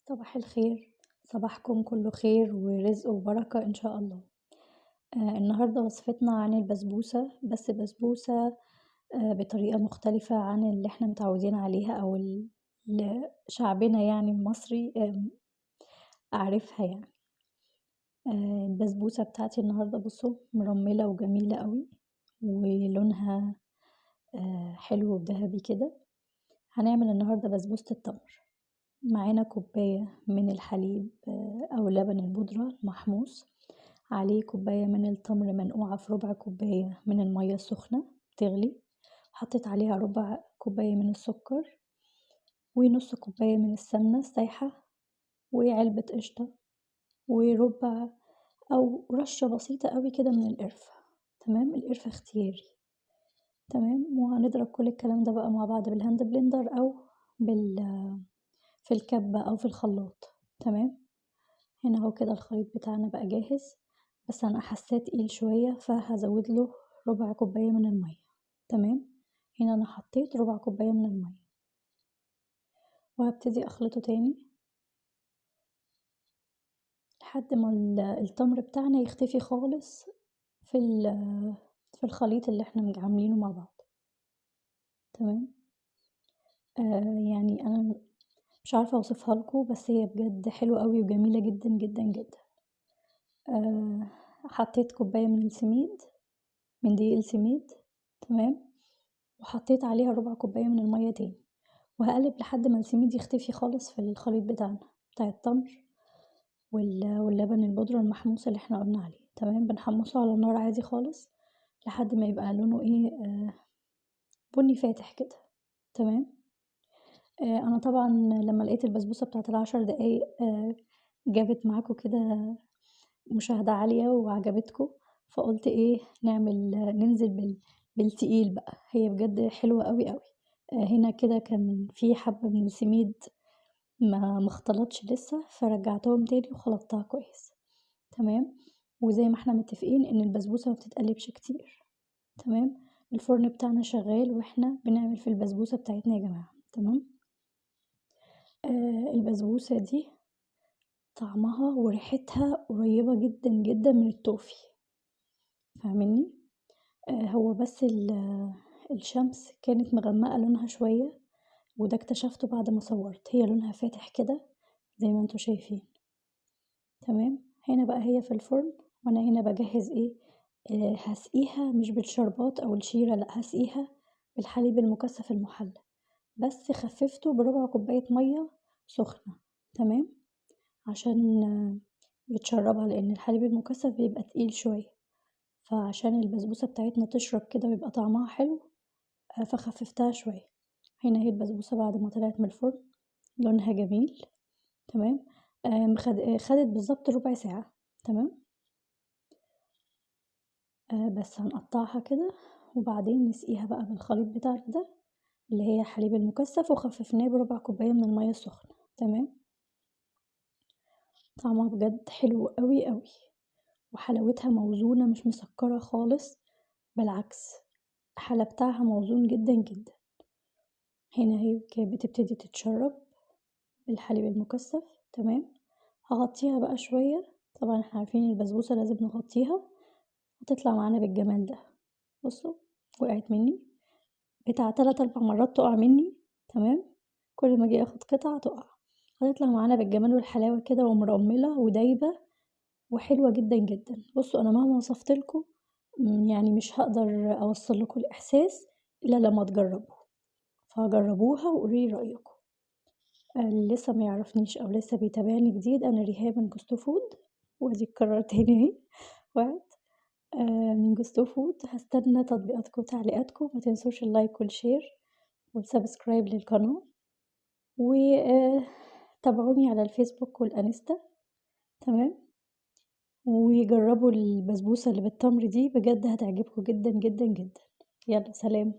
صباح الخير، صباحكم كله خير ورزق وبركة إن شاء الله. النهاردة وصفتنا عن البسبوسة، بس بسبوسة بطريقة مختلفة عن اللي إحنا متعودين عليها أو اللي شعبنا يعني المصري عارفها يعني. البسبوسة بتاعتي النهاردة بصوا مرملة وجميلة أوي ولونها حلو وذهبي كده. هنعمل النهاردة بسبوسة التمر. معانا كوباية من الحليب أو لبن البودرة المحموص، عليه كوباية من التمر منقوعة في ربع كوباية من المية السخنة تغلي، حطيت عليها ربع كوباية من السكر ونص كوباية من السمنة السايحة وعلبة قشطة وربع أو رشة بسيطة قوي كده من القرفة. تمام، القرفة اختياري. تمام، وهنضرب كل الكلام ده بقى مع بعض بالهاند بلندر أو في الكبة أو في الخلاط. تمام، هنا اهو كده الخليط بتاعنا بقى جاهز، بس أنا حاساه تقيل شوية فهزودله ربع كوباية من المية. تمام، هنا أنا حطيت ربع كوباية من المية وهبتدي أخلطه تاني لحد ما التمر بتاعنا يختفي خالص في في الخليط اللي احنا عاملينه مع بعض. تمام، يعني أنا مش عارفة أوصفها لكم، بس هي بجد حلوة قوي وجميلة جدا جدا جدا. حطيت كوباية من السميد، من دقيق السميد. تمام، وحطيت عليها ربع كوباية من المية تاني وهقلب لحد ما السميد يختفي خالص في الخليط بتاعنا بتاع التمر واللبن البودرة المحموص اللي احنا قلنا عليه. تمام، بنحمصه على النار عادي خالص لحد ما يبقى لونه ايه بني فاتح كده. تمام، انا طبعا لما لقيت البسبوسة بتاعت ال10 دقايق جابت معاكم كده مشاهدة عالية وعجبتكم، فقلت ايه ننزل بالتقيل بقى. هي بجد حلوة قوي قوي. هنا كده كان في حبة من السميد ما اختلطش لسه، فرجعتهم تاني وخلطتها كويس. تمام، وزي ما احنا متفقين ان البسبوسة ما بتتقلبش كتير. تمام، الفرن بتاعنا شغال واحنا بنعمل في البسبوسة بتاعتنا يا جماعة. تمام، البسبوسة دي طعمها وريحتها قريبة جدا جدا من التوفي، فاهمني؟ هو بس الشمس كانت مغمقة لونها شوية، وده اكتشفته بعد ما صورت. هي لونها فاتح كده زي ما انتوا شايفين. تمام، هنا بقى هي في الفرن وانا هنا بجهز ايه هسقيها مش بالشربات او الشيرة، لا هسقيها بالحليب المكثف المحلى، بس خففته بربع كوباية مية سخنة. تمام، عشان يتشربها لان الحليب المكثف بيبقى تقيل شوية، فعشان البسبوسة بتاعتنا تشرب كده ويبقى طعمها حلو فخففتها شوية. هنا هي البسبوسة بعد ما طلعت من الفرن لونها جميل. تمام، خدت بالظبط ربع ساعة. تمام، بس هنقطعها كده وبعدين نسقيها بقى بالخليط بتاعنا ده اللي هي حليب المكثف وخففناه بربع كوباية من المية السخنة. تمام، طعمها بجد حلو قوي قوي وحلاوتها موزونة، مش مسكرة خالص، بالعكس الحلا بتاعها موزون جدا جدا. هنا هي كانت بتبتدي تتشرب بالحليب المكثف. تمام، هغطيها بقى شوية. طبعا احنا عارفين البسبوسة لازم نغطيها وتطلع معانا بالجمال ده. بصوا، وقعت مني بتاع 3 4 مرات تقع مني. تمام، كل ما اجي اخد قطعة تقع. هتطلع معانا بالجمال والحلاوة كده ومرملة ودايبة وحلوة جدا جدا. بصوا انا مهما وصفتلكوا يعني مش هقدر اوصل لكم الاحساس الا لما تجربوا، فجربوها وقولي رأيكم. اللي لسه ما يعرفنيش او لسه بيتابعني جديد، انا ريهام من جوستو فود، وادي اتكرر تاني اهي وقعد من جوستو فود. هستنى تطبيقاتكم وتعليقاتكم، ما تنسوش اللايك والشير والسبسكرايب للقناة، وتابعوني على الفيسبوك والانستا. تمام، وجربوا البسبوسة اللي بالتمر دي بجد هتعجبكم جدا جدا جدا. يلا سلام.